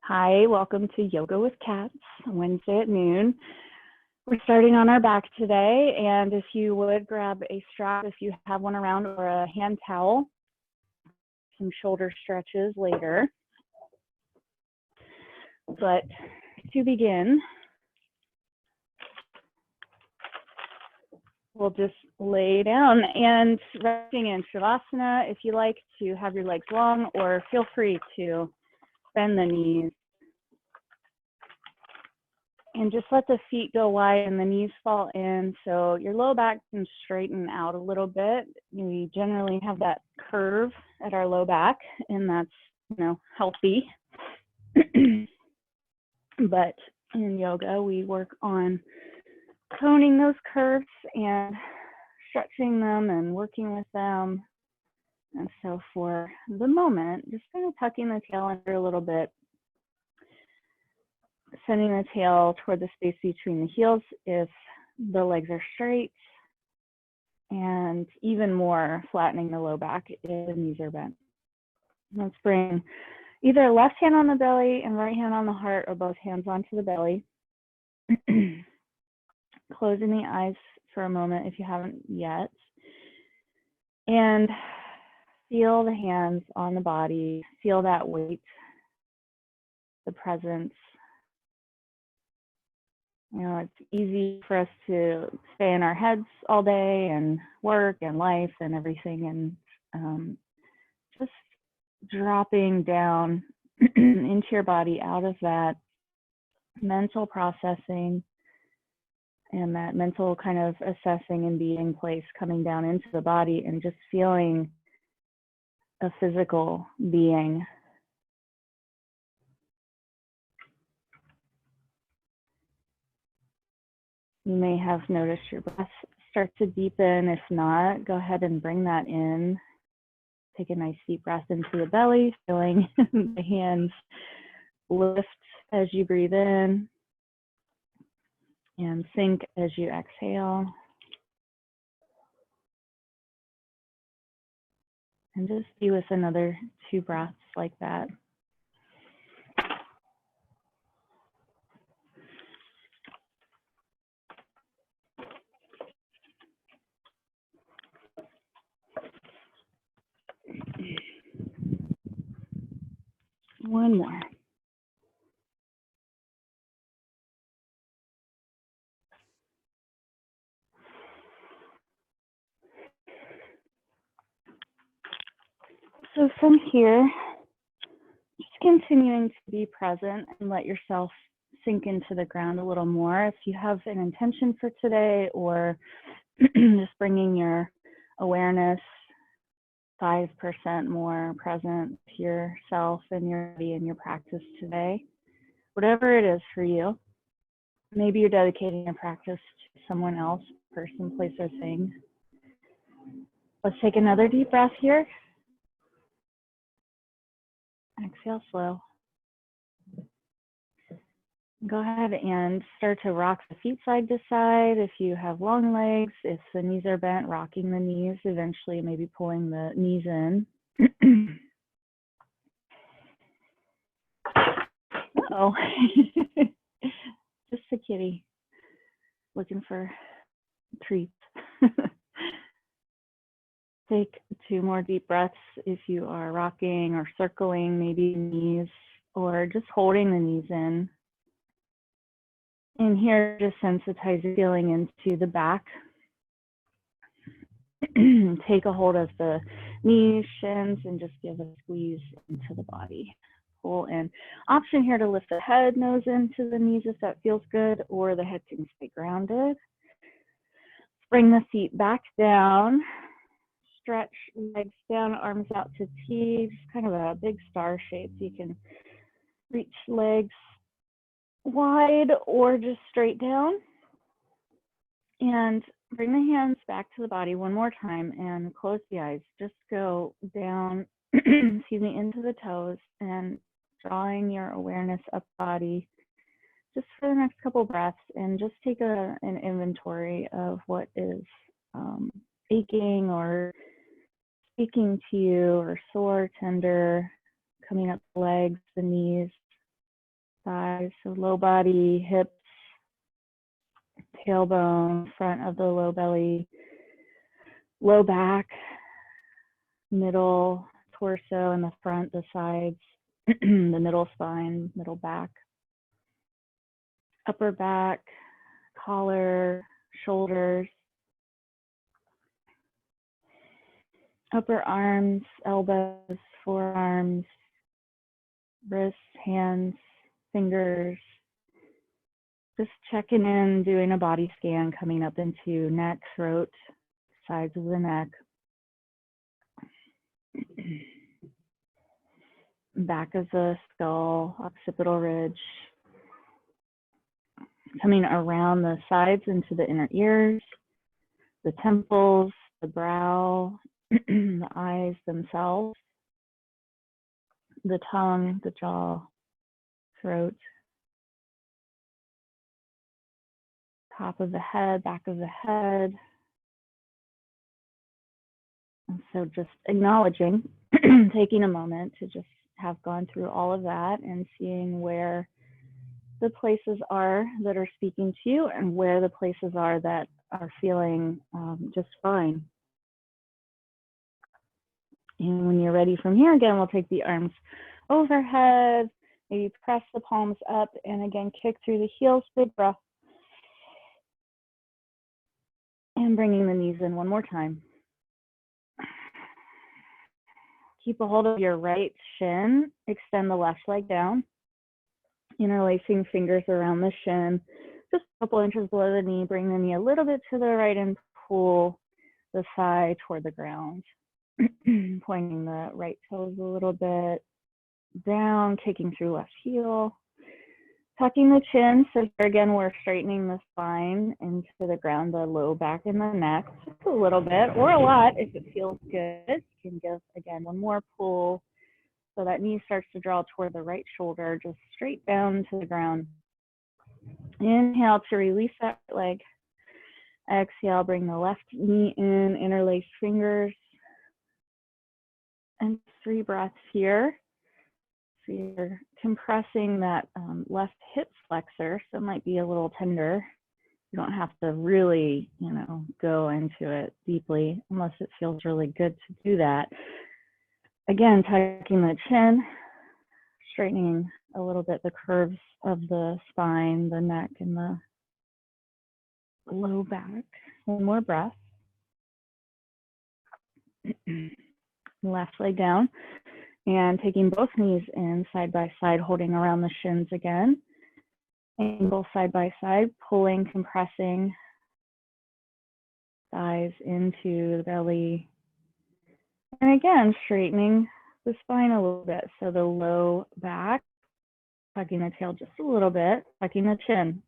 Hi, welcome to Yoga with Cats, Wednesday at noon. We're starting on our back today, and if you would grab a strap if you have one around or a hand towel, some shoulder stretches later. But to begin, we'll just lay down and resting in Shavasana. If you like to have your legs long, or feel free to bend the knees. And just let the feet go wide and the knees fall in so your low back can straighten out a little bit. We generally have that curve at our low back, and that's, healthy. But in yoga, we work on toning those curves and stretching them and working with them. And so for the moment, just kind of tucking the tail under a little bit, sending the tail toward the space between the heels if the legs are straight, and even more flattening the low back if the knees are bent. Let's bring either left hand on the belly and right hand on the heart, or both hands onto the belly. Closing the eyes for a moment if you haven't yet. And feel the hands on the body, feel that weight, the presence. It's easy for us to stay in our heads all day and work and life and everything, and just dropping down into your body out of that mental processing and that mental kind of assessing and being place, coming down into the body and just feeling a physical being. You may have noticed your breath start to deepen. If not, go ahead and bring that in. Take a nice deep breath into the belly, feeling the hands lift as you breathe in and sink as you exhale. And just be with another 2 breaths like that. One more. So from here, just continuing to be present and let yourself sink into the ground a little more. If you have an intention for today, or just bringing your awareness 5% more present to yourself and your body and your practice today, whatever it is for you. Maybe you're dedicating your practice to someone else, person, place, or thing. Let's take another deep breath here. Exhale slow. Go ahead and start to rock the feet side to side. If you have long legs, if the knees are bent, rocking the knees, eventually maybe pulling the knees in. Uh-oh. Just a kitty looking for treats. Take 2 more deep breaths if you are rocking or circling, maybe knees, or just holding the knees in. And here, just sensitize your feeling into the back. Take a hold of the knees, shins, and just give a squeeze into the body. Pull in. Option here to lift the head, nose into the knees if that feels good, or the head can stay grounded. Bring the feet back down. Stretch legs down, arms out to T, just kind of a big star shape. You can reach legs wide or just straight down. And bring the hands back to the body one more time and close the eyes. Just go down, excuse me, into the toes and drawing your awareness up body just for the next couple breaths, and just take an inventory of what is aching or speaking to you, or sore, tender, coming up the legs, the knees, thighs, so low body, hips, tailbone, front of the low belly, low back, middle, torso, and the front, the sides, the middle spine, middle back, upper back, collar, shoulders, upper arms, elbows, forearms, wrists, hands, fingers. Just checking in, doing a body scan, coming up into neck, throat, sides of the neck, back of the skull, occipital ridge, coming around the sides into the inner ears, the temples, the brow, the eyes themselves, the tongue, the jaw, throat, top of the head, back of the head. And so just acknowledging, taking a moment to just have gone through all of that and seeing where the places are that are speaking to you and where the places are that are feeling just fine. And when you're ready from here, again, we'll take the arms overhead, maybe press the palms up, and again, kick through the heels, big breath. And bringing the knees in one more time. Keep a hold of your right shin, extend the left leg down, interlacing fingers around the shin, just a couple inches below the knee, bring the knee a little bit to the right and pull the thigh toward the ground. Pointing the right toes a little bit down, kicking through left heel, tucking the chin. So here again, we're straightening the spine into the ground, the low back and the neck, just a little bit or a lot if it feels good. You can give, again, one more pull so that knee starts to draw toward the right shoulder, just straight down to the ground. Inhale to release that leg. Exhale, bring the left knee in, interlace fingers. And 3 breaths here. So you're compressing that left hip flexor, so it might be a little tender. You don't have to really, go into it deeply unless it feels really good to do that. Again, tucking the chin, straightening a little bit the curves of the spine, the neck, and the low back. One more breath. Left leg down. And taking both knees in side by side, holding around the shins again. Ankles side by side, pulling, compressing, thighs into the belly. And again, straightening the spine a little bit. So the low back, tucking the tail just a little bit, tucking the chin.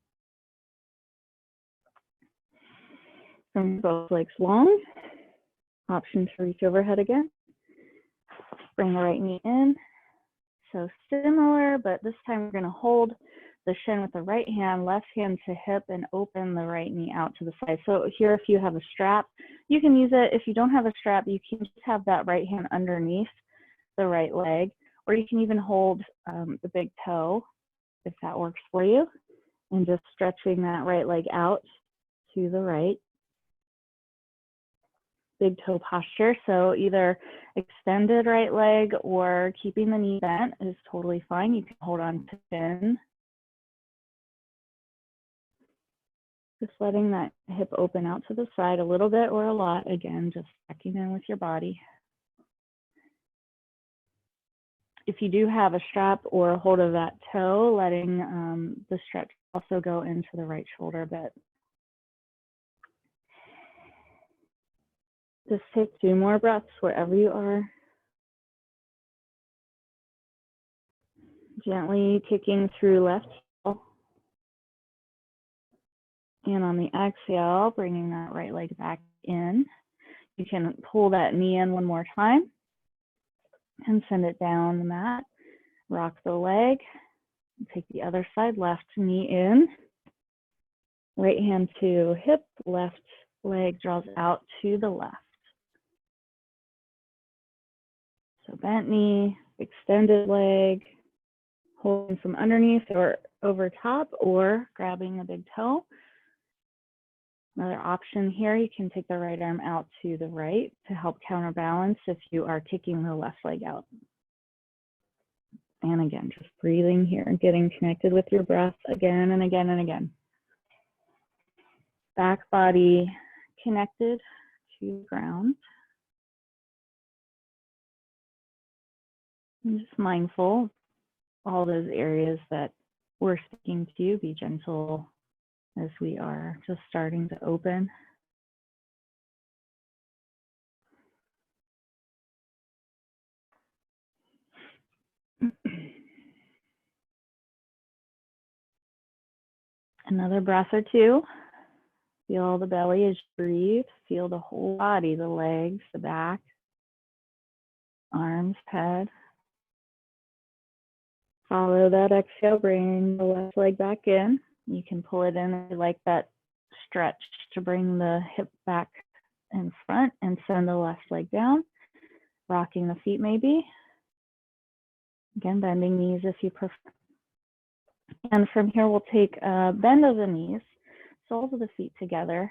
From both legs long. Option to reach overhead again. Bring the right knee in. So similar, but this time we're going to hold the shin with the right hand, left hand to hip, and open the right knee out to the side. So here, if you have a strap, you can use it. If you don't have a strap, you can just have that right hand underneath the right leg, or you can even hold the big toe, if that works for you, and just stretching that right leg out to the right. Big toe posture, so either extended right leg or keeping the knee bent is totally fine. You can hold on to chin. Just letting that hip open out to the side a little bit or a lot. Again, just checking in with your body. If you do have a strap or a hold of that toe, letting the stretch also go into the right shoulder a bit. Just take 2 more breaths wherever you are. Gently kicking through left heel. And on the exhale, bringing that right leg back in. You can pull that knee in one more time and send it down the mat. Rock the leg. Take the other side, left knee in. Right hand to hip, left leg draws out to the left. So bent knee, extended leg, holding from underneath or over top, or grabbing the big toe. Another option here, you can take the right arm out to the right to help counterbalance if you are taking the left leg out. And again, just breathing here and getting connected with your breath again and again and again. Back body connected to the ground. And just mindful, all those areas that we're speaking to, be gentle as we are just starting to open. Another breath or two. Feel the belly as you breathe. Feel the whole body, the legs, the back, arms, head. Follow that exhale, bring the left leg back in. You can pull it in if you like that stretch to bring the hip back in front and send the left leg down. Rocking the feet maybe. Again, bending knees if you prefer. And from here, we'll take a bend of the knees, soles of the feet together,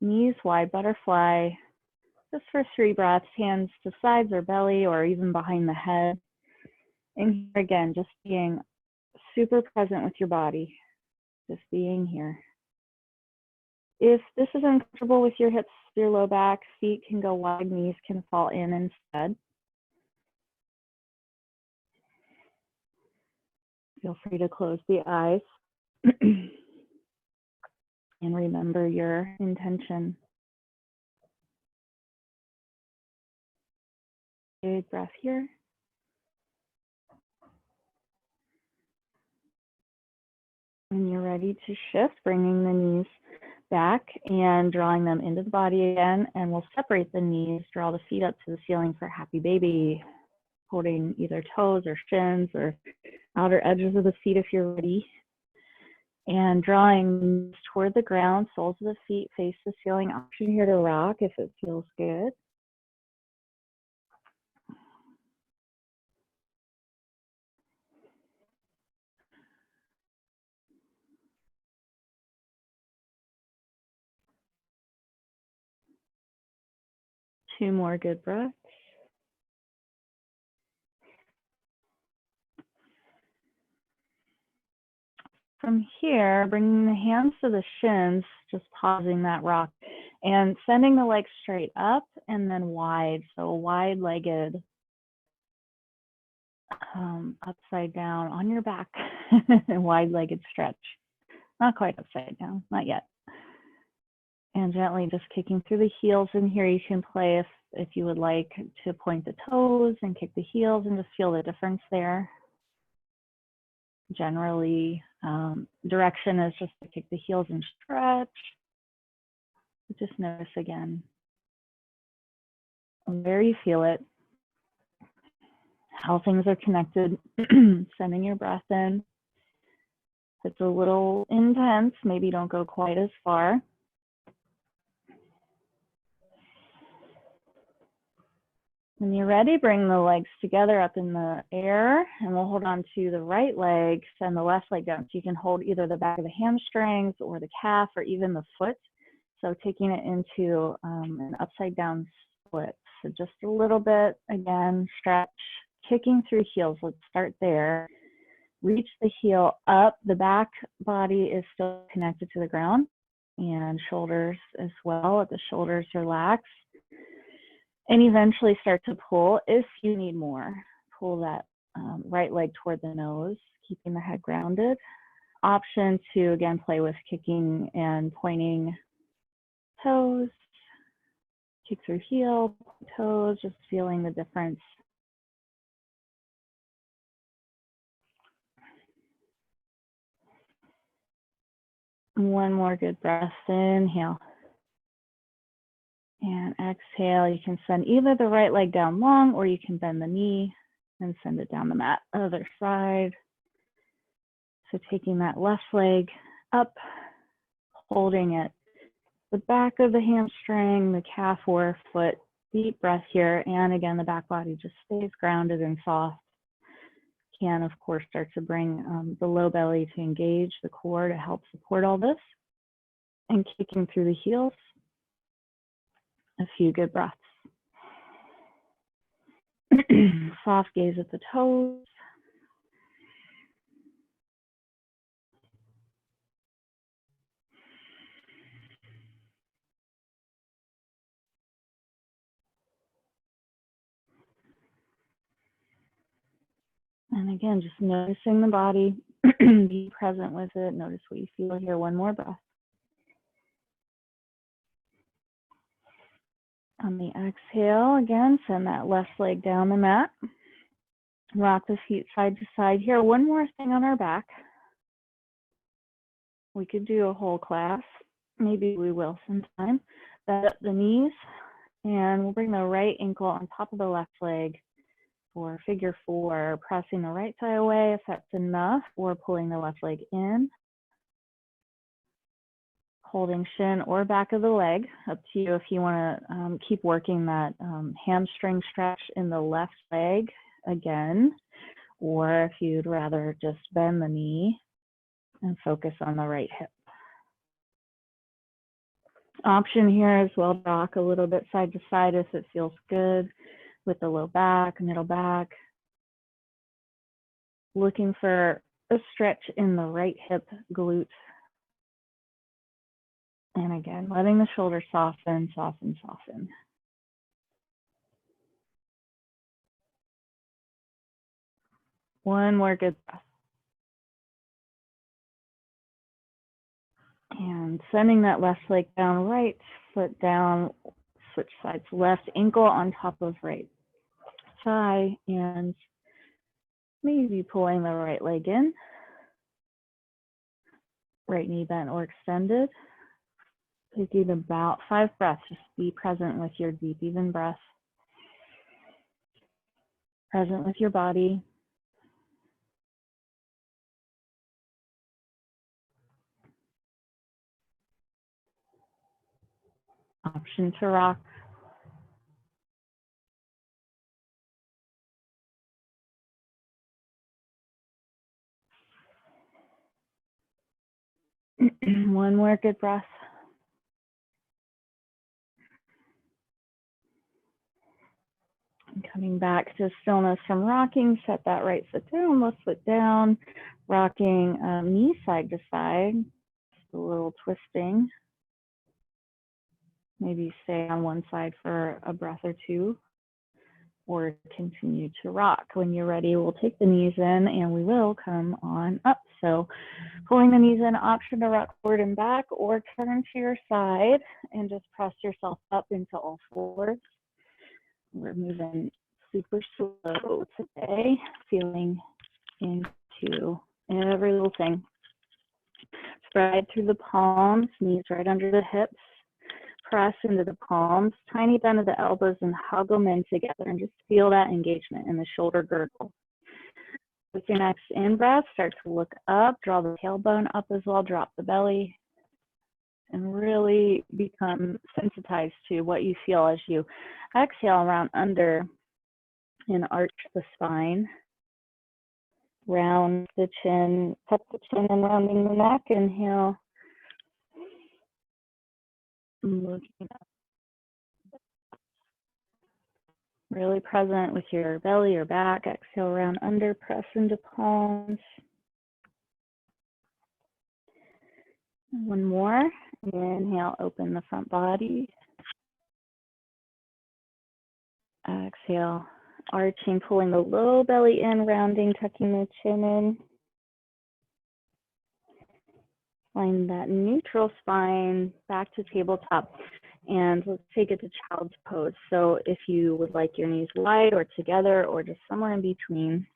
knees wide, butterfly, just for 3 breaths, hands to sides or belly or even behind the head. And here again, just being super present with your body, just being here. If this is uncomfortable with your hips, your low back, feet can go wide, knees can fall in instead. Feel free to close the eyes and remember your intention. Big breath here. When you're ready to shift, bringing the knees back and drawing them into the body again, and we'll separate the knees, draw the feet up to the ceiling for happy baby, holding either toes or shins or outer edges of the feet if you're ready, and drawing knees toward the ground, soles of the feet face the ceiling. Option here to rock if it feels good. Two more good breaths. From here, bringing the hands to the shins, just pausing that rock and sending the legs straight up and then wide. So wide-legged, upside down on your back, wide-legged stretch. Not quite upside down, not yet. And gently just kicking through the heels. And here you can play if you would like to point the toes and kick the heels and just feel the difference there. Generally, direction is just to kick the heels and stretch. Just notice again where you feel it, how things are connected, sending your breath in. If it's a little intense, maybe don't go quite as far. When you're ready, bring the legs together up in the air, and we'll hold on to the right leg, send the left leg down. So you can hold either the back of the hamstrings or the calf or even the foot. So taking it into an upside down split. So just a little bit, again, stretch, kicking through heels. Let's start there. Reach the heel up. The back body is still connected to the ground, and shoulders as well. Let the shoulders relax. And eventually start to pull if you need more. Pull that right leg toward the nose, keeping the head grounded. Option to, again, play with kicking and pointing toes. Kick through heel, toes, just feeling the difference. One more good breath. Inhale. And exhale, you can send either the right leg down long or you can bend the knee and send it down the mat. Other side. So taking that left leg up, holding it. The back of the hamstring, the calf or foot. Deep breath here. And again, the back body just stays grounded and soft. can, of course, start to bring the low belly to engage the core to help support all this. And kicking through the heels, a few good breaths. Soft gaze at the toes. And again, just noticing the body, be present with it. Notice what you feel here. One more breath. On the exhale, again, send that left leg down the mat. Rock the feet side to side here. One more thing on our back. We could do a whole class. Maybe we will sometime. Bend up the knees, and we'll bring the right ankle on top of the left leg for figure 4, pressing the right thigh away if that's enough, or pulling the left leg in. Holding shin or back of the leg, up to you if you want to keep working that hamstring stretch in the left leg again, or if you'd rather just bend the knee and focus on the right hip. Option here is we'll rock a little bit side to side if it feels good with the low back, middle back. Looking for a stretch in the right hip glute. And again, letting the shoulders soften, soften, soften. One more good breath. And sending that left leg down, right foot down, switch sides, left ankle on top of right thigh, and maybe pulling the right leg in. Right knee bent or extended. Taking about 5 breaths. Just be present with your deep, even breath. Present with your body. Option to rock. One more good breath. And coming back to stillness from rocking, set that right foot down, left foot down, rocking knee side to side, just a little twisting. Maybe stay on one side for a breath or two, or continue to rock. When you're ready, we'll take the knees in and we will come on up. So pulling the knees in, option to rock forward and back, or turn to your side and just press yourself up into all fours. We're moving super slow today, feeling into every little thing. Spread through the palms, knees right under the hips. Press into the palms, tiny bend of the elbows, and hug them in together, and just feel that engagement in the shoulder girdle. With your next in-breath, start to look up, draw the tailbone up as well, drop the belly, and really become sensitized to what you feel as you exhale, round under and arch the spine. Round the chin, tuck the chin and rounding the neck. Inhale. Looking up. Really present with your belly or back. Exhale, round under, press into palms. One more. Inhale, open the front body. Exhale, arching, pulling the low belly in, rounding, tucking the chin in. Find that neutral spine, back to tabletop. And let's take it to child's pose. So if you would like your knees wide or together or just somewhere in between,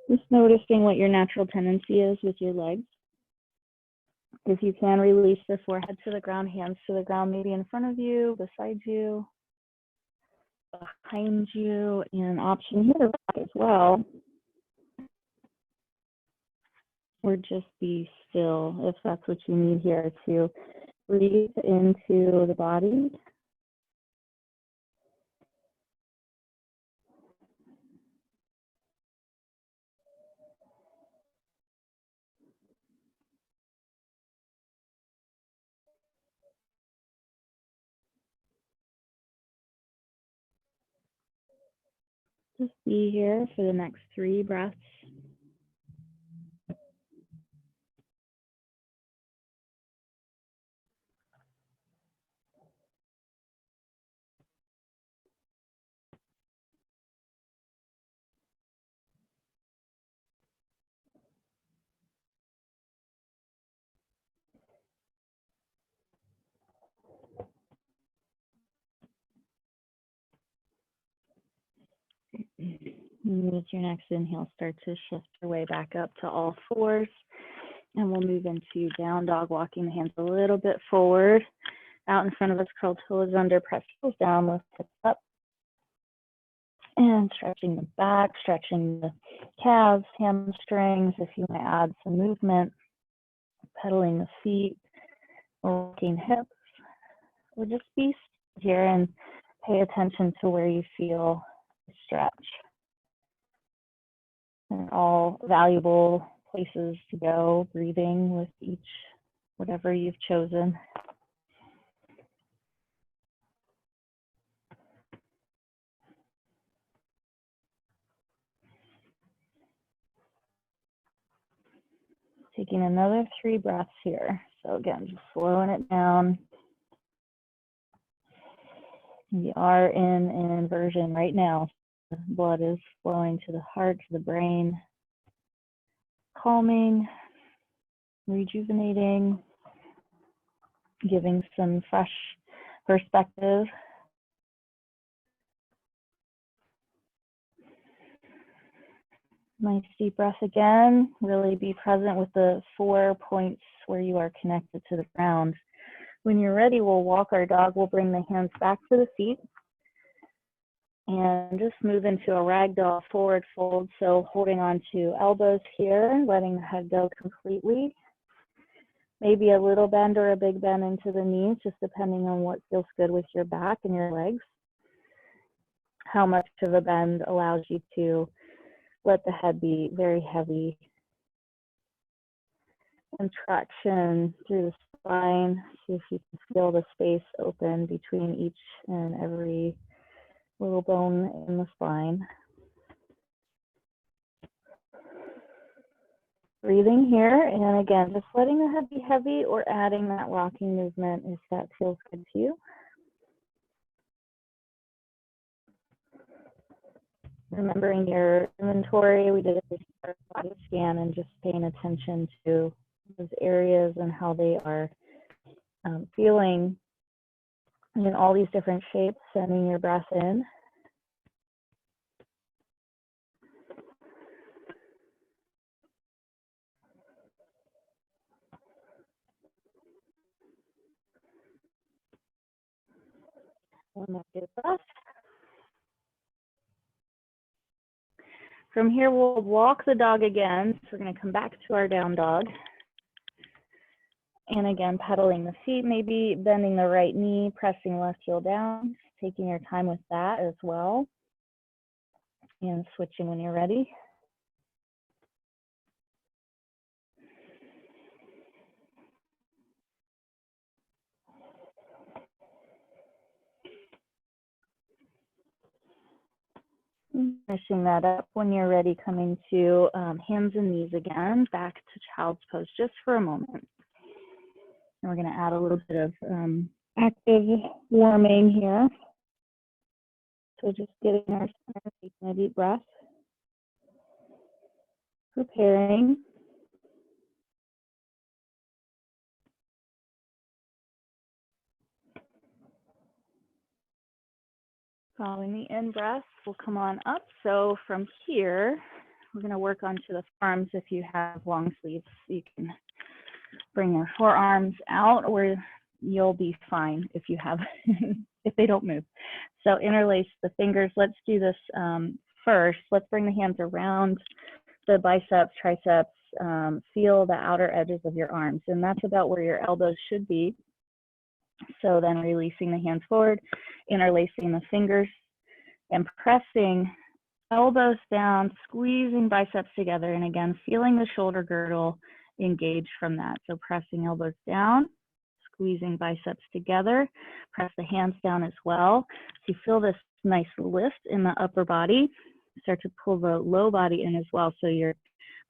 just noticing what your natural tendency is with your legs. If you can, release the forehead to the ground, hands to the ground, maybe in front of you, beside you, behind you, and option here to rock as well. Or just be still if that's what you need here to breathe into the body. Just be here for the next 3 breaths. With your next inhale, start to shift your way back up to all fours. And we'll move into down dog, walking the hands a little bit forward. Out in front of us, curl toes under, press heels down, lift hips up. And stretching the back, stretching the calves, hamstrings. If you want to add some movement, pedaling the feet, working hips, or just be here and pay attention to where you feel the stretch. They're all valuable places to go, breathing with each, whatever you've chosen. Taking another 3 breaths here. So again, just slowing it down. We are in an inversion right now. The blood is flowing to the heart, to the brain, calming, rejuvenating, giving some fresh perspective. Nice deep breath again. Really be present with the 4 points where you are connected to the ground. When you're ready, we'll walk our dog. We'll bring the hands back to the feet and just move into a ragdoll forward fold. So holding on to elbows here, letting the head go completely. Maybe a little bend or a big bend into the knees, just depending on what feels good with your back and your legs. How much of a bend allows you to let the head be very heavy. And traction through the spine. See if you can feel the space open between each and every little bone in the spine. Breathing here, and again, just letting the head be heavy or adding that rocking movement if that feels good to you. Remembering your inventory, we did a body scan and just paying attention to those areas and how they are feeling in all these different shapes, sending your breath in. One more deep breath. From here, we'll walk the dog again. So we're going to come back to our down dog. And again, pedaling the feet, maybe bending the right knee, pressing left heel down, taking your time with that as well. And switching when you're ready. Finishing that up when you're ready, coming to hands and knees again, back to child's pose just for a moment. And we're going to add a little bit of active warming here. So just getting our center, taking a deep breath. Preparing. Following the in-breath, we'll come on up. So from here, we're going to work onto the forearms. If you have long sleeves, you can bring your forearms out, or you'll be fine if you have, if they don't move. So interlace the fingers. Let's do this first. Let's bring the hands around the biceps, triceps. Feel the outer edges of your arms, and that's about where your elbows should be. So then releasing the hands forward, interlacing the fingers, and pressing elbows down, squeezing biceps together, and again, feeling the shoulder girdle engage from that. So pressing elbows down, squeezing biceps together, press the hands down as well. So you feel this nice lift in the upper body. start to pull the low body in as well. So your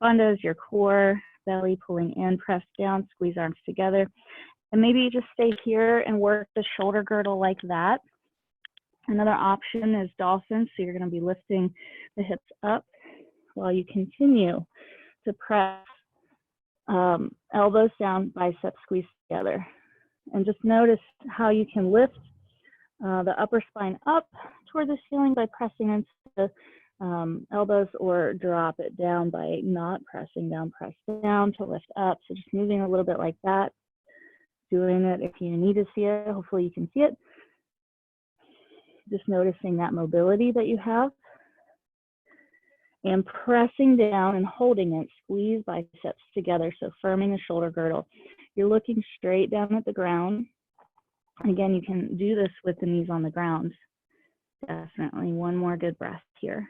bandhas, your core, belly pulling in, press down, squeeze arms together. And maybe you just stay here and work the shoulder girdle like that. Another option is dolphin. So you're going to be lifting the hips up while you continue to press elbows down, biceps squeeze together. And just notice how you can lift the upper spine up toward the ceiling by pressing into the elbows, or drop it down by not pressing down, press down to lift up. So just moving a little bit like that, doing it if you need to see it. Hopefully you can see it. Just noticing that mobility that you have. And pressing down and holding it, squeeze biceps together, so firming the shoulder girdle. You're looking straight down at the ground. And again, you can do this with the knees on the ground. Definitely one more good breath here.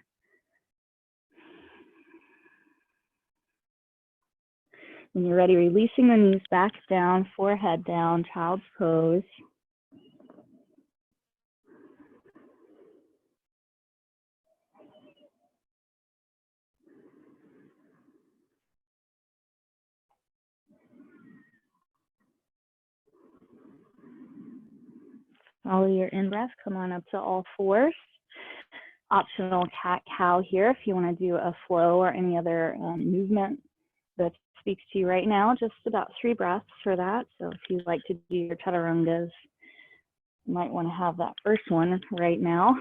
When you're ready, releasing the knees back down, forehead down, child's pose. Follow your in-breath, come on up to all fours. Optional cat-cow here if you want to do a flow or any other movement that speaks to you right now. Just about 3 breaths for that. So if you'd like to do your chaturangas, you might want to have that first one right now.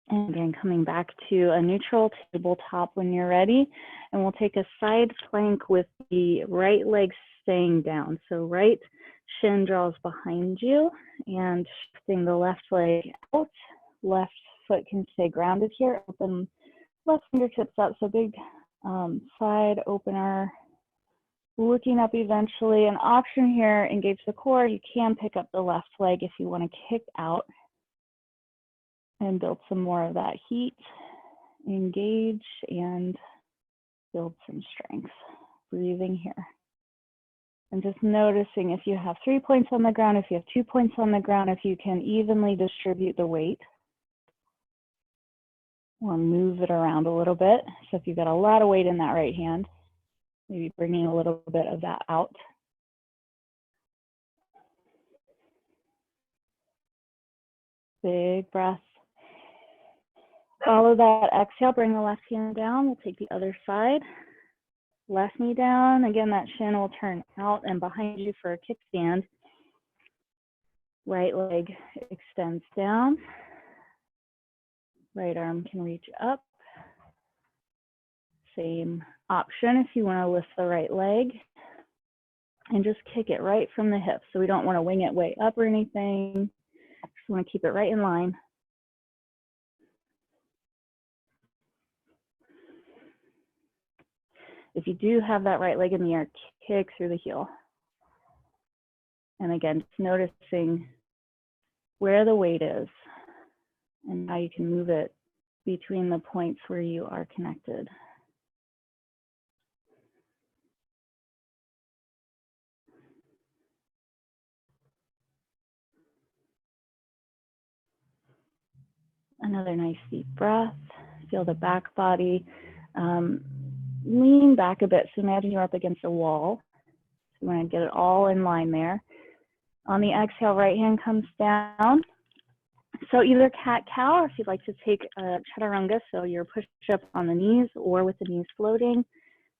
And again, coming back to a neutral tabletop when you're ready. And we'll take a side plank with the right leg staying down. So right shin draws behind you and shifting the left leg out. Left foot can stay grounded here. Open left fingertips up. So big side opener. Looking up eventually. An option here, engage the core. You can pick up the left leg if you want to kick out and build some more of that heat, engage, and build some strength. Breathing here. And just noticing if you have 3 points on the ground, if you have 2 points on the ground, if you can evenly distribute the weight or move it around a little bit. So if you've got a lot of weight in that right hand, maybe bringing a little bit of that out. Big breath. Follow that exhale, bring the left hand down. We'll take the other side. Left knee down. Again, that shin will turn out and behind you for a kickstand. Right leg extends down. Right arm can reach up. Same option if you want to lift the right leg. And just kick it right from the hip. So we don't want to wing it way up or anything. Just want to keep it right in line. If you do have that right leg in the air, kick through the heel. And again, just noticing where the weight is and how you can move it between the points where you are connected. Another nice deep breath. Feel the back body. Lean back a bit. So imagine you're up against a wall. So you want to get it all in line there. On the exhale, right hand comes down. So either cat-cow, or if you'd like to take a chaturanga, so your push-up on the knees or with the knees floating,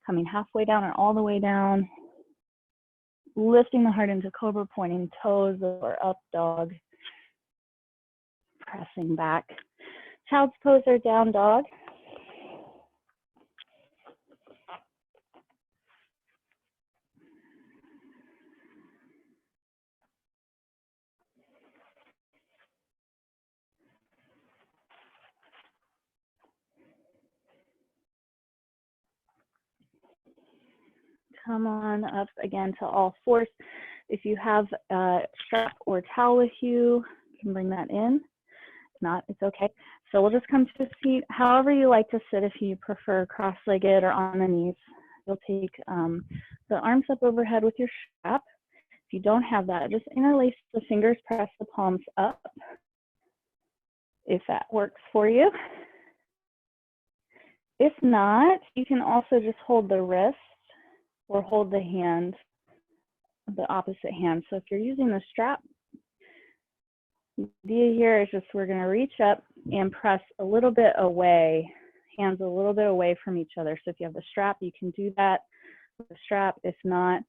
coming halfway down or all the way down, lifting the heart into cobra, pointing toes or up dog, pressing back. Child's pose or down dog. Come on up again to all fours. If you have a strap or towel with you, you can bring that in. If not, it's okay. So we'll just come to a seat, however you like to sit, if you prefer cross-legged or on the knees. you'll take the arms up overhead with your strap. If you don't have that, just interlace the fingers, press the palms up, if that works for you. If not, you can also just hold the wrist or hold the hand, the opposite hand. So if you're using the strap, the idea here is just we're going to reach up and press a little bit away, hands a little bit away from each other. So if you have the strap, you can do that with the strap. If not,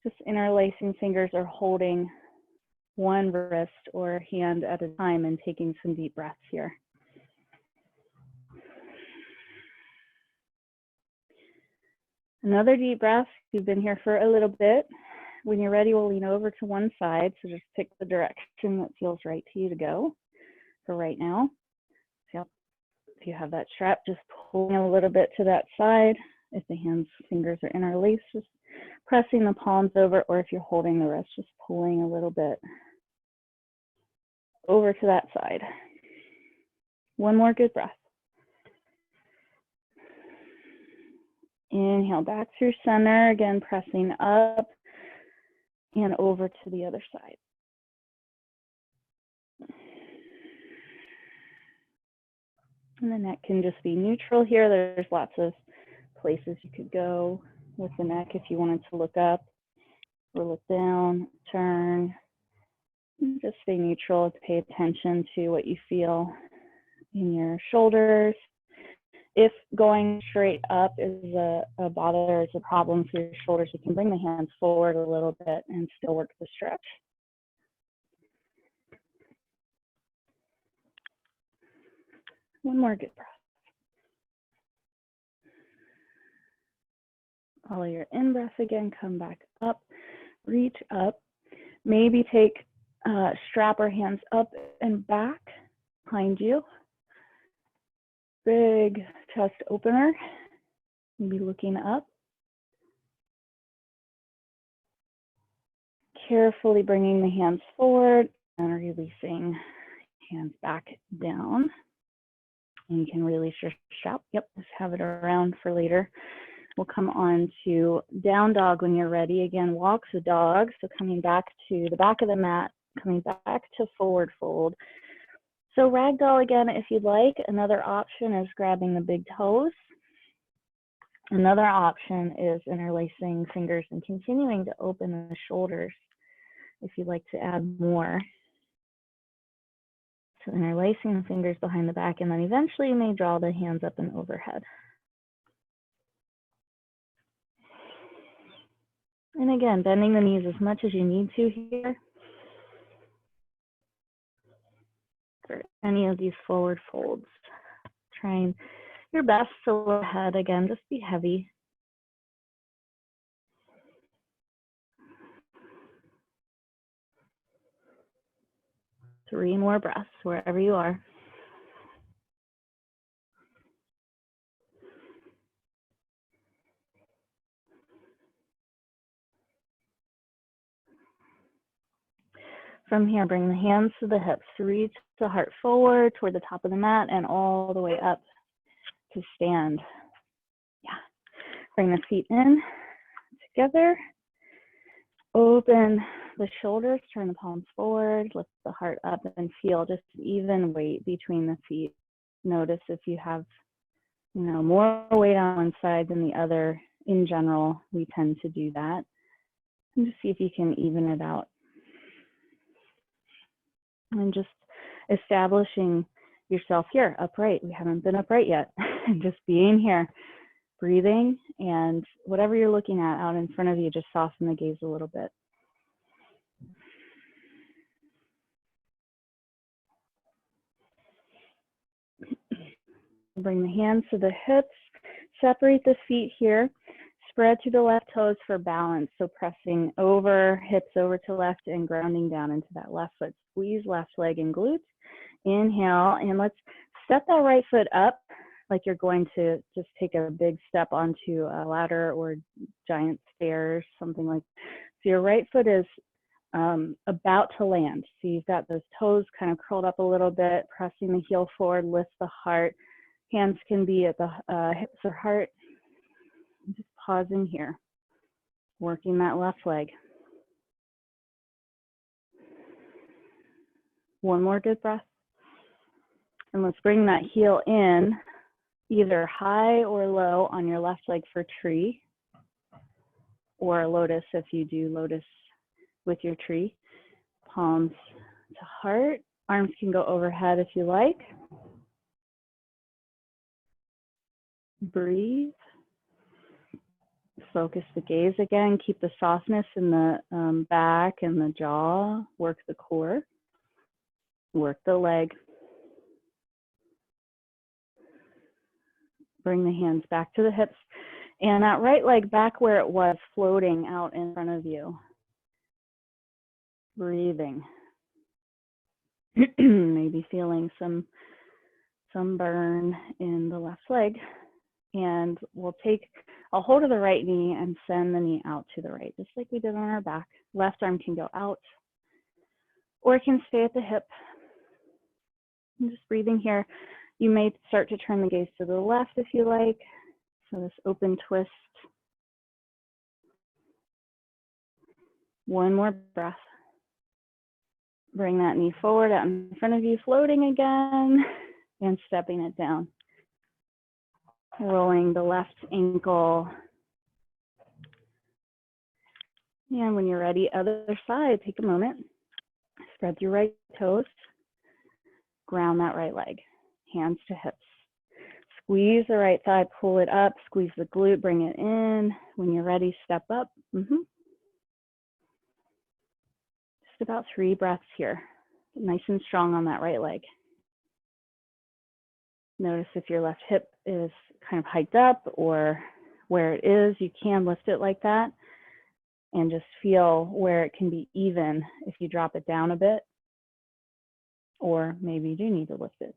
just interlacing fingers or holding one wrist or hand at a time and taking some deep breaths here. Another deep breath. You've been here for a little bit. When you're ready, we'll lean over to one side. So just pick the direction that feels right to you to go for right now. So if you have that strap, just pulling a little bit to that side. If the fingers are interlaced, just pressing the palms over, or if you're holding the wrist, just pulling a little bit over to that side. One more good breath. Inhale back through center, again pressing up and over to the other side. And the neck can just be neutral here. There's lots of places you could go with the neck if you wanted to look up or look down, turn. Just stay neutral, pay attention to what you feel in your shoulders. If going straight up is a bother, is a problem for your shoulders, you can bring the hands forward a little bit and still work the stretch. One more good breath. Follow your in-breath again, come back up, reach up. Maybe take strap or hands up and back behind you. Big chest opener, maybe looking up. Carefully bringing the hands forward and releasing hands back down. And you can release your strap. Yep, just have it around for later. We'll come on to down dog when you're ready. Again, walk the dog. So coming back to the back of the mat, coming back to forward fold. So ragdoll again, if you'd like. Another option is grabbing the big toes. Another option is interlacing fingers and continuing to open the shoulders if you'd like to add more. So interlacing the fingers behind the back, and then eventually you may draw the hands up and overhead. And again, bending the knees as much as you need to here for any of these forward folds. Trying your best to look ahead. Again, just be heavy. Three more breaths wherever you are. From here, bring the hands to the hips. Reach the heart forward toward the top of the mat and all the way up to stand. Yeah. Bring the feet in together. Open the shoulders, turn the palms forward, lift the heart up, and feel just even weight between the feet. Notice if you have, more weight on one side than the other. In general, we tend to do that. And just see if you can even it out. And just establishing yourself here, upright. We haven't been upright yet. Just being here, breathing, and whatever you're looking at out in front of you, just soften the gaze a little bit. Bring the hands to the hips, separate the feet here, spread to the left toes for balance. So pressing over, hips over to left and grounding down into that left foot. Squeeze left leg and glutes. Inhale, and let's step that right foot up like you're going to just take a big step onto a ladder or giant stairs, something like that. So your right foot is about to land. So you've got those toes kind of curled up a little bit, pressing the heel forward, lift the heart. Hands can be at the hips or heart. Just pausing here, working that left leg. One more good breath. And let's bring that heel in, either high or low on your left leg for tree, or lotus if you do lotus with your tree. Palms to heart. Arms can go overhead if you like. Breathe. Focus the gaze again. Keep the softness in the back and the jaw. Work the core. Work the leg. Bring the hands back to the hips. And that right leg back where it was, floating out in front of you. Breathing. Maybe feeling some burn in the left leg. And we'll take a hold of the right knee and send the knee out to the right, just like we did on our back. Left arm can go out, or it can stay at the hip. I'm just breathing here. You may start to turn the gaze to the left if you like. So this open twist. One more breath. Bring that knee forward out in front of you, floating again, and stepping it down. Rolling the left ankle. And when you're ready, other side, take a moment. Spread your right toes. Ground that right leg. Hands to hips. Squeeze the right thigh, pull it up, squeeze the glute, bring it in. When you're ready, step up. Just about 3 breaths here. Nice and strong on that right leg. Notice if your left hip is kind of hiked up or where it is, you can lift it like that and just feel where it can be even if you drop it down a bit, or maybe you do need to lift it.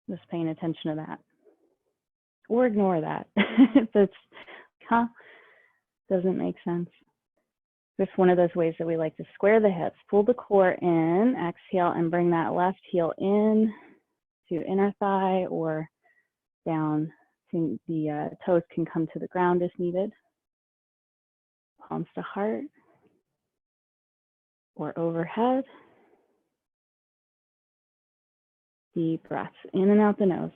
Just paying attention to that. Or ignore that if it's, doesn't make sense. Just one of those ways that we like to square the hips. Pull the core in, exhale, and bring that left heel in to inner thigh or down to the toes can come to the ground if needed. Palms to heart or overhead. Deep breaths in and out the nose.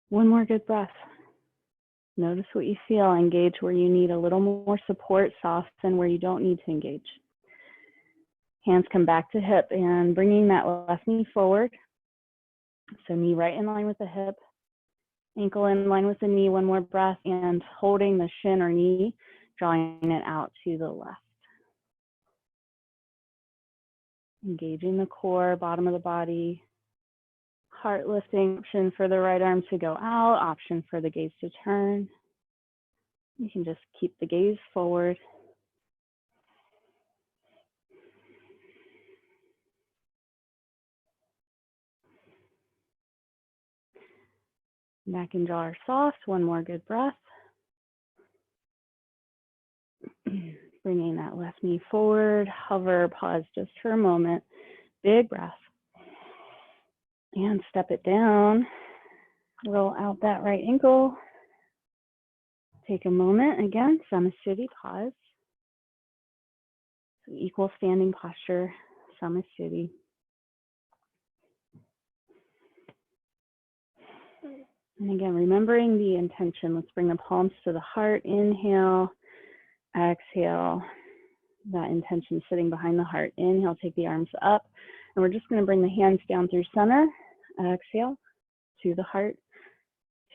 One more good breath. Notice what you feel. Engage where you need a little more support. Soften where you don't need to engage. Hands come back to hip and bringing that left knee forward. So knee right in line with the hip. Ankle in line with the knee. One more breath and holding the shin or knee, drawing it out to the left. Engaging the core, bottom of the body. Heart lifting, option for the right arm to go out, option for the gaze to turn. You can just keep the gaze forward. Neck and jaw are soft. One more good breath. Bringing that left knee forward, hover, pause just for a moment. Big breath. And step it down. Roll out that right ankle. Take a moment again, Samasthiti, pause. So equal standing posture, Samasthiti. And again, remembering the intention. Let's bring the palms to the heart. Inhale, exhale. That intention sitting behind the heart. Inhale, take the arms up. And we're just going to bring the hands down through center. Exhale to the heart.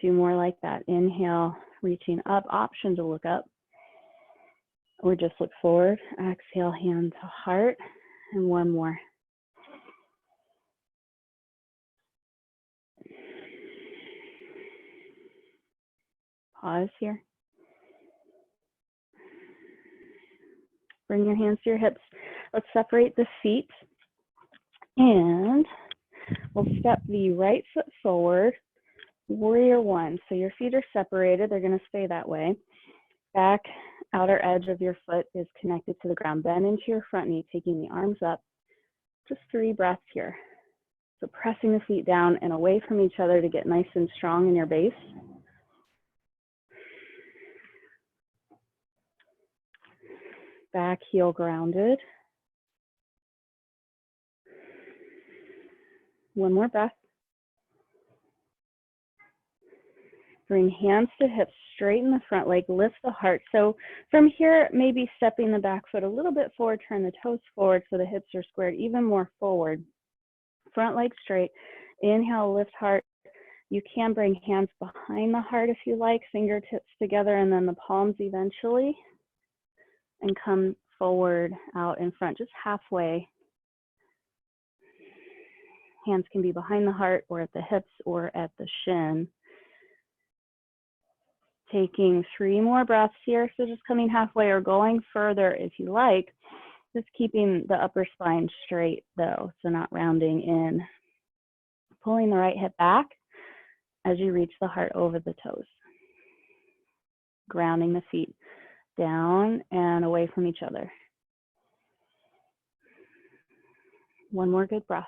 2 more like that. Inhale, reaching up. Option to look up. Or just look forward. Exhale, hand to heart. And 1 more. Pause here. Bring your hands to your hips. Let's separate the feet. And we'll step the right foot forward. Warrior 1. So your feet are separated. They're going to stay that way. Back Outer edge of your foot is connected to the ground. Bend into your front knee, taking the arms up. Just 3 breaths here. So pressing the feet down and away from each other to get nice and strong in your base. Back heel grounded. One more breath. Bring hands to hips, straighten the front leg, lift the heart. So from here, maybe stepping the back foot a little bit forward, turn the toes forward so the hips are squared even more forward. Front leg straight. Inhale, lift heart. You can bring hands behind the heart if you like, fingertips together, and then the palms eventually. And come forward, out in front, just halfway. Hands can be behind the heart or at the hips or at the shin. Taking 3 more breaths here. So just coming halfway or going further if you like. Just keeping the upper spine straight though, so not rounding in. Pulling the right hip back as you reach the heart over the toes. Grounding the feet down and away from each other. One more good breath.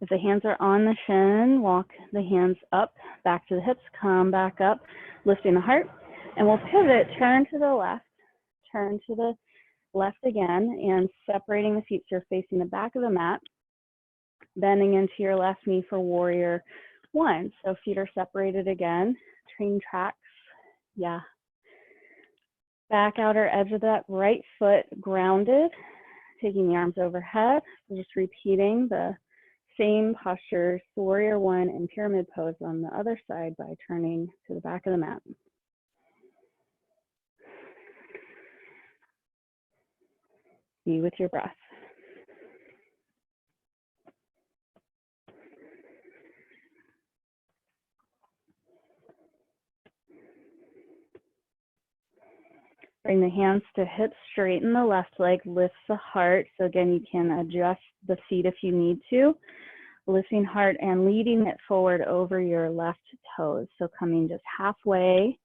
If the hands are on the shin, walk the hands up, back to the hips, come back up, lifting the heart. And we'll pivot, turn to the left again, and separating the feet so you're facing the back of the mat, bending into your left knee for warrior 1. So feet are separated again, train tracks, yeah. Back outer edge of that right foot grounded, taking the arms overhead. So just repeating the same postures, warrior 1 and pyramid pose on the other side by turning to the back of the mat. Be with your breath. Bring the hands to hips, straighten the left leg, lift the heart. So again, you can adjust the feet if you need to. Lifting heart and leading it forward over your left toes. So coming just halfway,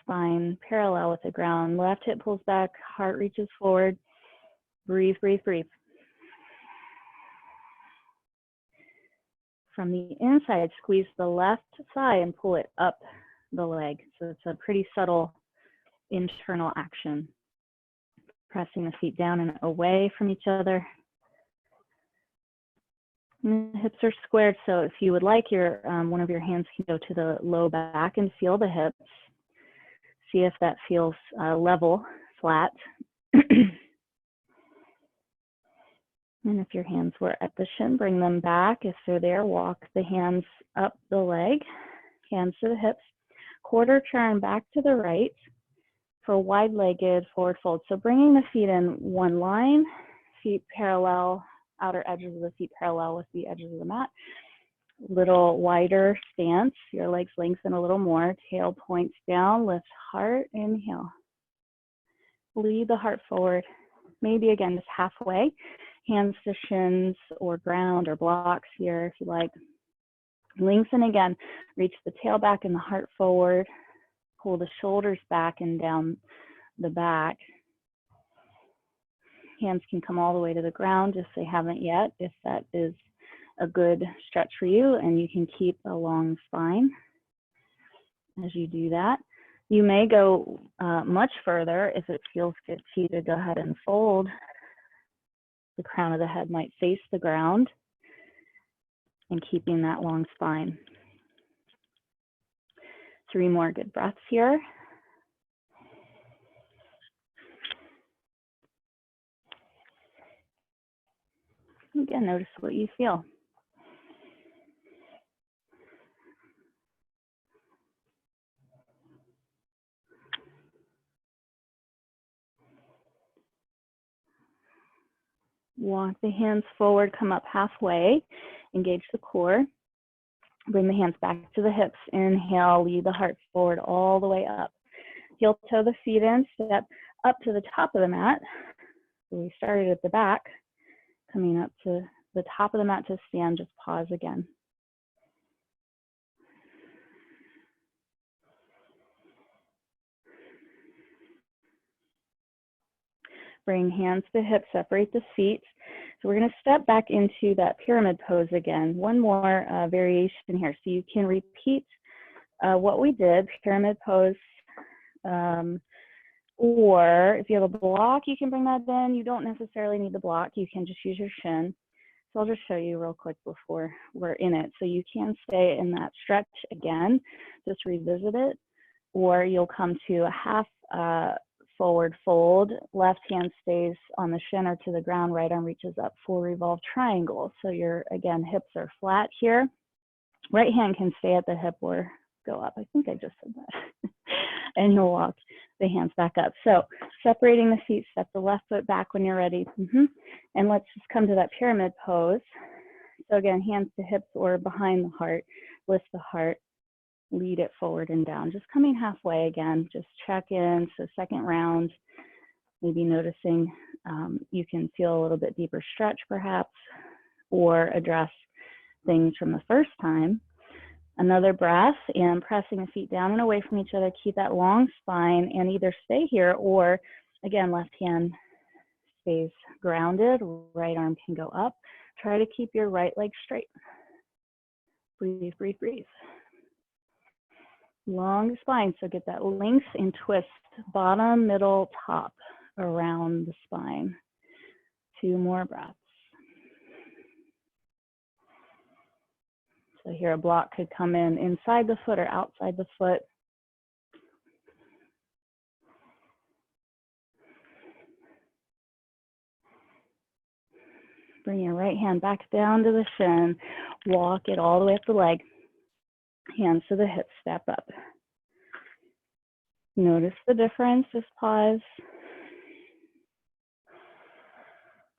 spine parallel with the ground. Left hip pulls back, heart reaches forward. Breathe, breathe, breathe. From the inside, squeeze the left thigh and pull it up the leg. So it's a pretty subtle internal action. Pressing the feet down and away from each other. And the hips are squared, so if you would like, one of your hands can go to the low back and feel the hips. See if that feels level, flat. And if your hands were at the shin, bring them back. If they're there, walk the hands up the leg, hands to the hips. Quarter turn back to the right for wide-legged forward fold. So bringing the feet in one line, feet parallel, outer edges of the feet parallel with the edges of the mat. Little wider stance, your legs lengthen a little more. Tail points down, lift heart, inhale. Lead the heart forward. Maybe again, just halfway. Hands to shins or ground or blocks here if you like. Lengthen again. Reach the tail back and the heart forward. Pull the shoulders back and down the back. Hands can come all the way to the ground if they haven't yet, if that is a good stretch for you, and you can keep a long spine as you do that. You may go much further if it feels good to you to go ahead and fold. The crown of the head might face the ground and keeping that long spine. 3 more good breaths here. Again, notice what you feel. Walk the hands forward, come up halfway, engage the core. Bring the hands back to the hips. Inhale, lead the heart forward all the way up. Heel toe the feet in, step up to the top of the mat. So we started at the back, coming up to the top of the mat to stand, just pause again. Bring hands to hips, separate the feet. So we're going to step back into that pyramid pose again. One more variation here. So you can repeat what we did, pyramid pose. Or if you have a block, you can bring that in. You don't necessarily need the block. You can just use your shin. So I'll just show you real quick before we're in it. So you can stay in that stretch again, just revisit it, or you'll come to a half forward fold. Left hand stays on the shin or to the ground, right arm reaches up, full revolve triangle. So your, again, hips are flat here. Right hand can stay at the hip or go up. I think I just said that. And you'll walk the hands back up. So separating the feet, step the left foot back when you're ready. And let's just come to that pyramid pose. So again, hands to hips or behind the heart, lift the heart, lead it forward and down. Just coming halfway again, just check in. So second round, maybe noticing you can feel a little bit deeper stretch perhaps, or address things from the first time. Another breath and pressing the feet down and away from each other. Keep that long spine and either stay here or, again, left hand stays grounded, right arm can go up. Try to keep your right leg straight. Breathe, breathe, breathe. Long spine, so get that length and twist, bottom, middle, top, around the spine. 2 more breaths. So here a block could come in inside the foot or outside the foot. Bring your right hand back down to the shin. Walk it all the way up the leg. Hands to the hips, step up. Notice the difference, just pause.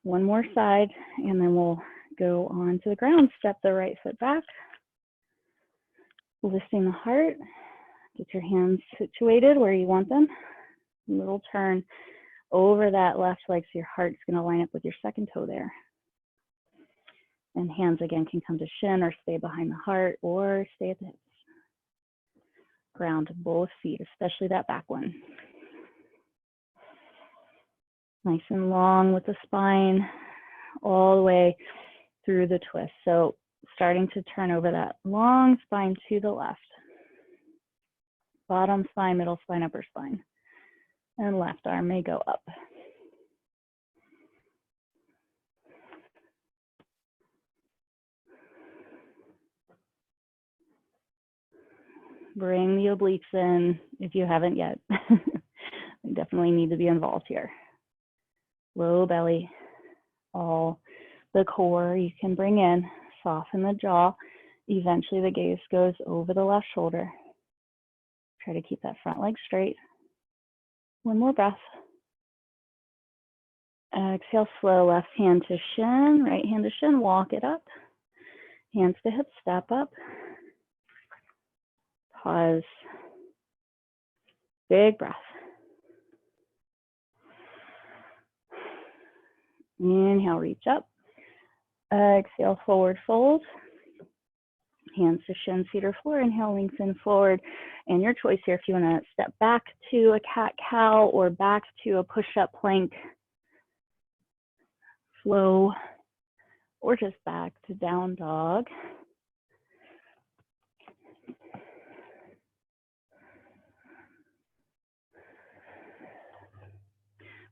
One more side, and then we'll go on to the ground. Step the right foot back. Lifting the heart. Get your hands situated where you want them. Little turn over that left leg, so your heart's gonna line up with your second toe there. And hands again can come to shin or stay behind the heart or stay at the hips. Ground both feet, especially that back one. Nice and long with the spine all the way through the twist. So starting to turn over that long spine to the left. Bottom spine, middle spine, upper spine. And left arm may go up. Bring the obliques in if you haven't yet. You definitely need to be involved here. Low belly, all the core you can bring in, soften the jaw. Eventually the gaze goes over the left shoulder. Try to keep that front leg straight. One more breath. Exhale, slow, left hand to shin, right hand to shin, walk it up. Hands to hips, step up. Pause. Big breath. Inhale, reach up. Exhale, forward fold. Hands to shin, feet or floor. Inhale, lengthen forward. And your choice here, if you want to step back to a cat-cow or back to a push-up plank, flow, or just back to down dog.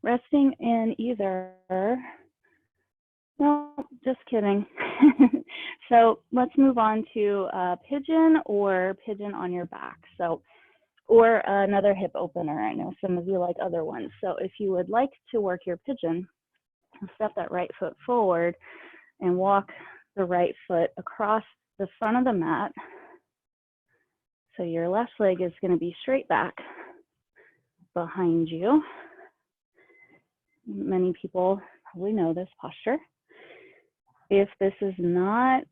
Resting in either, no, just kidding. So let's move on to pigeon or pigeon on your back. So, or another hip opener. I know some of you like other ones. So if you would like to work your pigeon, step that right foot forward and walk the right foot across the front of the mat. So your left leg is going to be straight back behind you. Many people probably know this posture. If this is not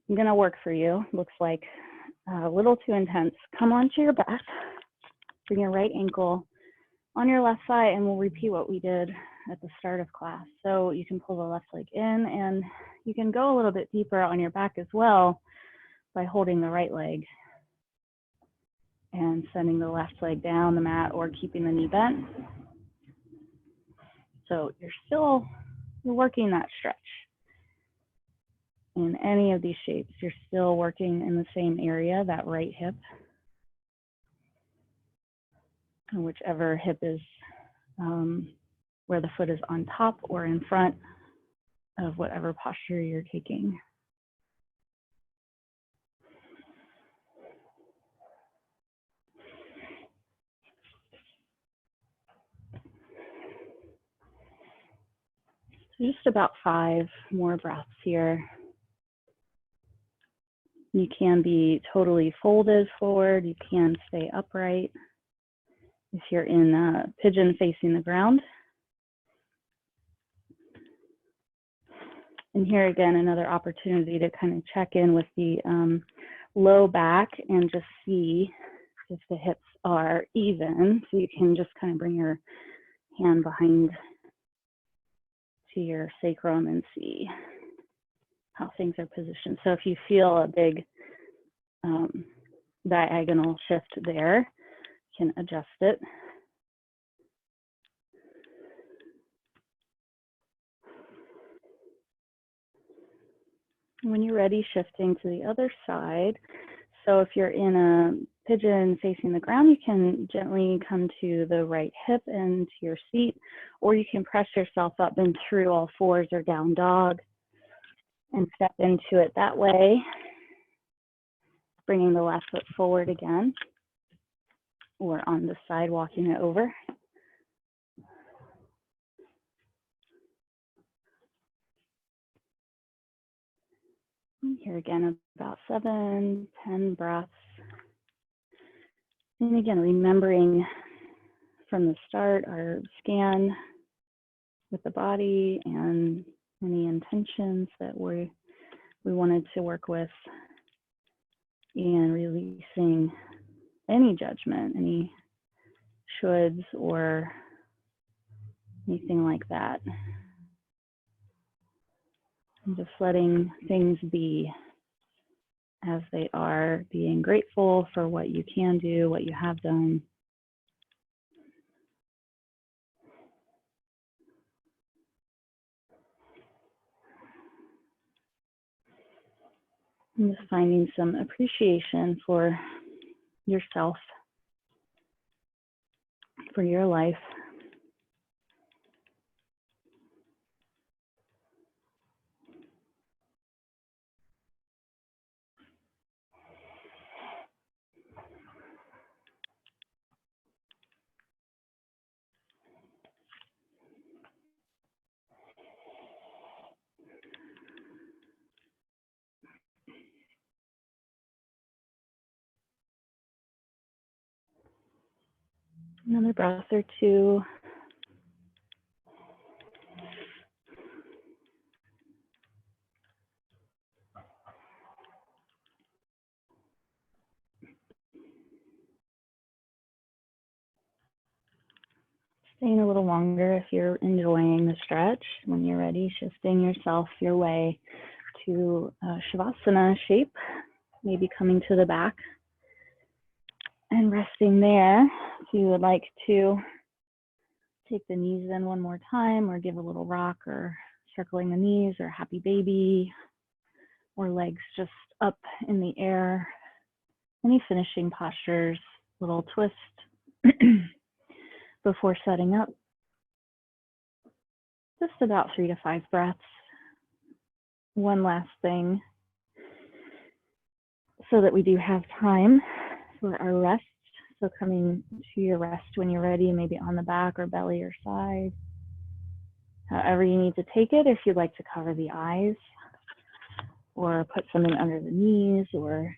going to work for you, looks like a little too intense, come onto your back, bring your right ankle on your left thigh, and we'll repeat what we did at the start of class. So you can pull the left leg in, and you can go a little bit deeper on your back as well by holding the right leg and sending the left leg down the mat or keeping the knee bent. So you're working that stretch. In any of these shapes, you're still working in the same area, that right hip, and whichever hip is where the foot is on top or in front of whatever posture you're taking. So just about 5 more breaths here. You can be totally folded forward. You can stay upright. If you're in pigeon facing the ground. And here again, another opportunity to kind of check in with the low back and just see if the hips are even. So you can just kind of bring your hand behind to your sacrum and see how things are positioned. So if you feel a big diagonal shift there, you can adjust it. When you're ready, shifting to the other side. So if you're in a pigeon facing the ground, you can gently come to the right hip and to your seat, or you can press yourself up and through all fours or down dog and step into it that way, bringing the left foot forward again, or on the side, walking it over. Here again, about 7, 10 breaths. And again, remembering from the start our scan with the body and any intentions that we wanted to work with, and releasing any judgment, any shoulds or anything like that. And just letting things be as they are, being grateful for what you can do, what you have done. And just finding some appreciation for yourself, for your life. Another breath or two. Staying a little longer if you're enjoying the stretch. When you're ready, shifting yourself your way to Shavasana shape, maybe coming to the back and resting there. If you would like to take the knees in one more time, or give a little rock, or circling the knees, or happy baby, or legs just up in the air. Any finishing postures, little twist before setting up. Just about 3 to 5 breaths. One last thing, so that we do have time for our rest. So coming to your rest when you're ready, maybe on the back or belly or side. However you need to take it, if you'd like to cover the eyes or put something under the knees, or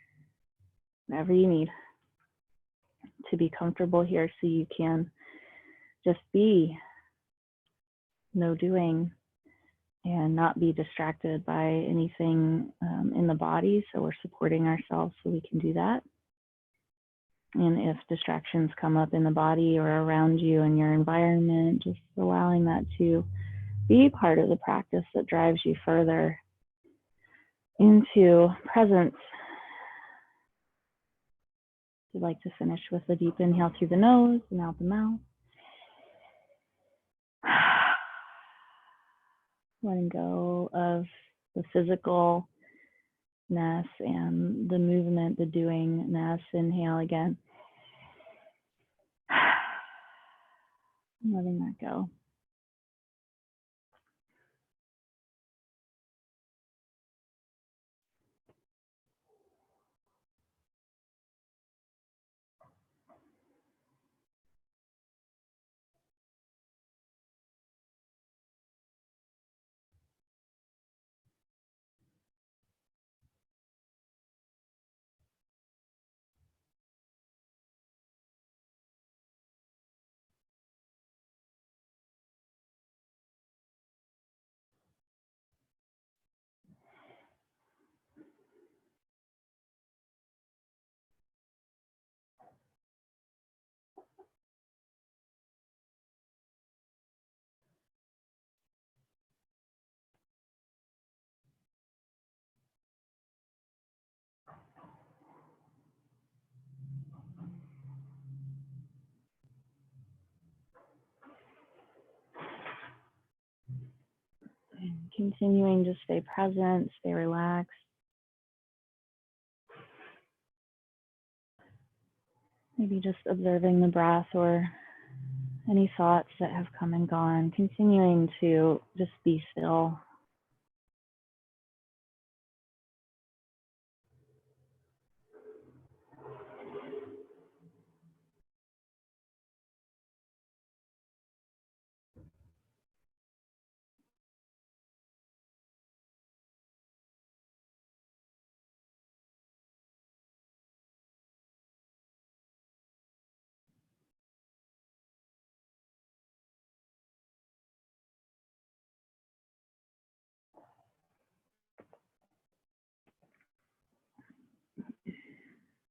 whatever you need to be comfortable here, so you can just be, no doing, and not be distracted by anything in the body. So we're supporting ourselves so we can do that. And if distractions come up in the body or around you in your environment, just allowing that to be part of the practice that drives you further into presence. I'd like to finish with a deep inhale through the nose and out the mouth. letting go of the physicalness and the movement, the doingness. Inhale again. Letting that go. Continuing to stay present, stay relaxed. Maybe just observing the breath or any thoughts that have come and gone. Continuing to just be still.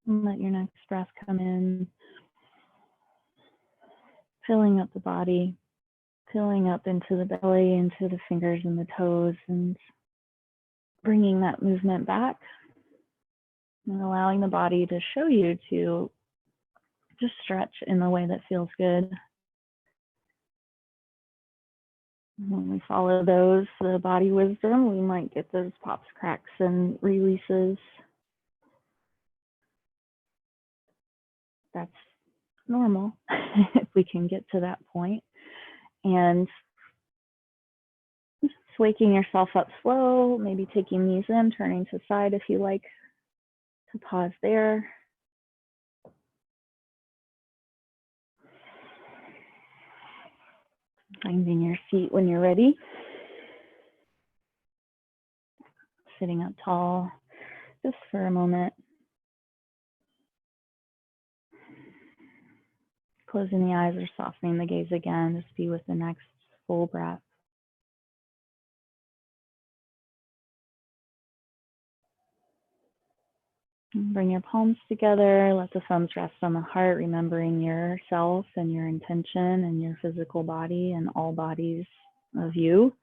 And let your next breath come in, filling up the body, filling up into the belly, into the fingers and the toes, and bringing that movement back and allowing the body to show you to just stretch in the way that feels good. When we follow the body wisdom, we might get those pops, cracks, and releases. That's normal if we can get to that point. And just waking yourself up slow, maybe taking knees in, turning to the side if you like to pause there. Finding your seat when you're ready. Sitting up tall just for a moment. Closing the eyes or softening the gaze again. Just be with the next full breath. Bring your palms together. Let the thumbs rest on the heart, remembering yourself and your intention and your physical body and all bodies of you,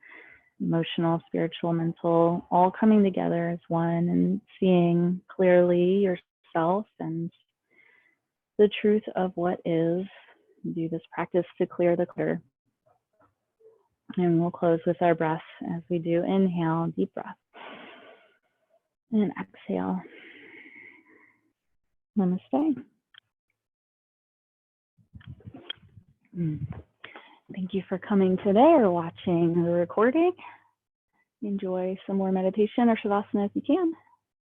emotional, spiritual, mental, all coming together as one and seeing clearly yourself and the truth of what is. Do this practice to clear the clutter. And we'll close with our breath as we do. Inhale, deep breath. And exhale. Namaste. Thank you for coming today or watching the recording. Enjoy some more meditation or Shavasana if you can.